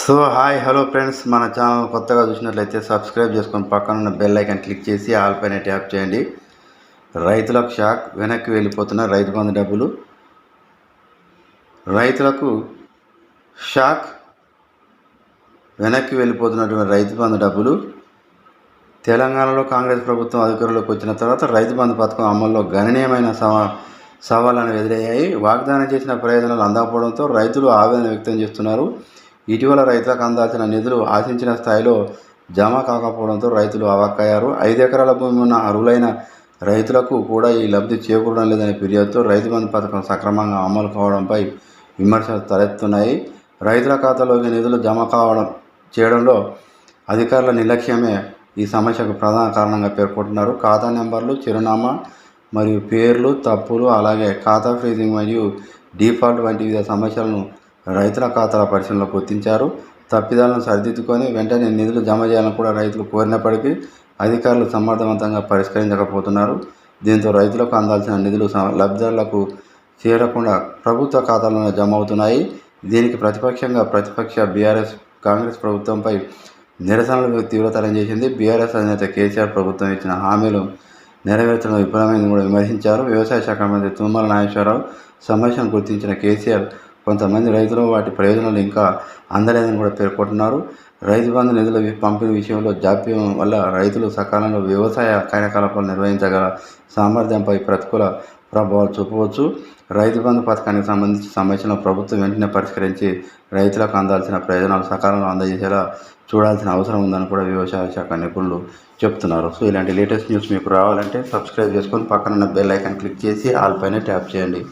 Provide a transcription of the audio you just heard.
So hi hello friends, మన channel కొత్తగా చూసినట్లయితే సబ్స్క్రైబ్ చేసుకొని పక్కన ఉన్న బెల్ ఐకాన్ క్లిక్ చేసి ఆల్ పైన ట్యాప్ చేయండి. రైతులకు షాక్, వెనక్కి వెళ్ళిపోతున్న రైతు బంధు డబ్బులు. రైతులకు షాక్, వెనక్కి వెళ్ళిపోతున్నటువంటి రైతు బంధు డబ్బులు. తెలంగాణలో కాంగ్రెస్ ప్రభుత్వం అధికారంలోకి వచ్చిన తర్వాత రైతు బంధు పథకం అమల్లో గణనీయమైన సవాళ్లను ఎదురయ్యాయి. వాగ్దానం చేసిన ప్రయోజనాలు అందకపోవడంతో రైతులు ఆవేదన వ్యక్తం చేస్తున్నారు. ఇటీవల రైతులకు అందాల్సిన నిధులు ఆశించిన స్థాయిలో జమ కాకపోవడంతో రైతులు అవాక్కయ్యారు. 5 ఎకరాల భూమి ఉన్న అర్హులైన రైతులకు కూడా ఈ లబ్ధి చేకూరడం లేదనే ఫిర్యాదుతో రైతు బంధు పథకం సక్రమంగా అమలు కావడంపై విమర్శలు తలెత్తున్నాయి. రైతుల ఖాతాలోకి నిధులు జమ చేయడంలో అధికారుల నిర్లక్ష్యమే ఈ సమస్యకు ప్రధాన కారణంగా పేర్కొంటున్నారు. ఖాతా నెంబర్లు, చిరునామా మరియు పేర్లు తప్పులు, అలాగే ఖాతా ఫ్రీజింగ్ మరియు డిఫాల్ట్ వంటి వివిధ సమస్యలను రైతుల ఖాతాల పరిశీలనలో గుర్తించారు. తప్పిదాలను సరిదిద్దుకొని వెంటనే నిధులు జమ చేయాలని కూడా రైతులు కోరినప్పటికీ అధికారులు సమర్థవంతంగా పరిష్కరించకపోతున్నారు. దీంతో రైతులకు అందాల్సిన నిధులు లబ్ధిదారులకు చేరకుండా ప్రభుత్వ ఖాతాలోనే జమ అవుతున్నాయి. దీనికి ప్రతిపక్ష బీఆర్ఎస్ కాంగ్రెస్ ప్రభుత్వంపై నిరసనలు తీవ్రతరం చేసింది. బీఆర్ఎస్ అధినేత కేసీఆర్ ప్రభుత్వం ఇచ్చిన హామీలు నెరవేర్చడం విఫలమైందని కూడా విమర్శించారు. వ్యవసాయ శాఖ మంత్రి తుమ్మల నాగేశ్వరరావు సమస్యను గుర్తించిన కేసీఆర్ కొంతమంది రైతులు వాటి ప్రయోజనాలు ఇంకా అందలేదని కూడా పేర్కొంటున్నారు. రైతు బంధు నిధుల పంపిణీ విషయంలో జాప్యం వల్ల రైతులు సకాలంలో వ్యవసాయ కార్యకలాపాలు నిర్వహించగల సామర్థ్యంపై ప్రతికూల ప్రభావాలు చూపవచ్చు. రైతు బంధు పథకానికి సంబంధించిన సమస్యలను ప్రభుత్వం వెంటనే పరిష్కరించి రైతులకు అందాల్సిన ప్రయోజనాలు సకాలంలో అందజేసేలా చూడాల్సిన అవసరం ఉందని కూడా వ్యవసాయ శాఖ నిపుణులు చెప్తున్నారు. సో ఇలాంటి లేటెస్ట్ న్యూస్ మీకు రావాలంటే సబ్స్క్రైబ్ చేసుకొని పక్కన ఉన్న బెల్ ఐకాన్ క్లిక్ చేసి ఆల్ పైన ట్యాప్ చేయండి.